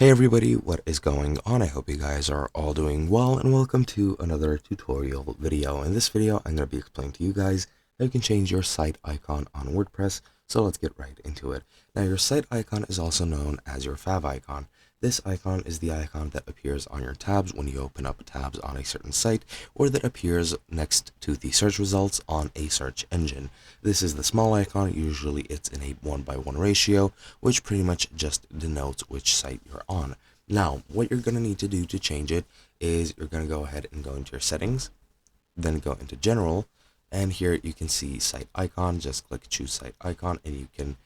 Hey everybody, what is going on? I hope you guys are all doing well, and welcome to another tutorial video. In this video, I'm going to be explaining to you guys how you can change your site icon on WordPress. So let's get right into it. Now, your site icon is also known as your fav icon. This icon is the icon that appears on your tabs when you open up tabs on a certain site, or that appears next to the search results on a search engine. This is the small icon. Usually it's in a 1:1 ratio, which pretty much just denotes which site you're on. Now, what you're going to need to do to change it is you're going to go ahead and go into your settings, then go into general, and here you can see site icon. Just click choose site icon, and you can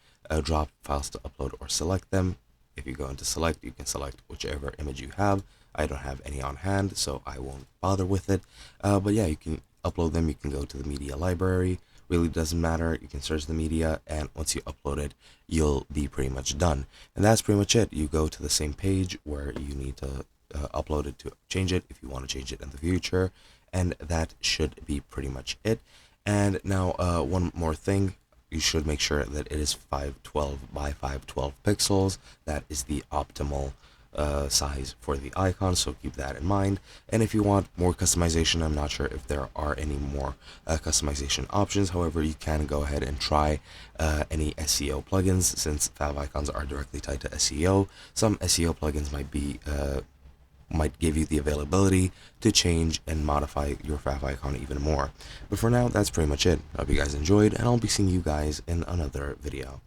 drop files to upload or select them. If you go into select, you can select whichever image you have. I don't have any on hand, so I won't bother with it. But yeah, you can upload them. You can go to the media library. Really doesn't matter. You can search the media, and once you upload it, you'll be pretty much done. And that's pretty much it. You go to the same page where you need to upload it to change it if you want to change it in the future, and that should be pretty much it. And now one more thing, you should make sure that it is 512 by 512 pixels. That is the optimal size for the icon, so keep that in mind. And if you want more customization, I'm not sure if there are any more customization options. However, you can go ahead and try any SEO plugins, since fav icons are directly tied to SEO. Some SEO plugins might give you the availability to change and modify your fav icon even more. But for now, that's pretty much it. I hope you guys enjoyed, and I'll be seeing you guys in another video.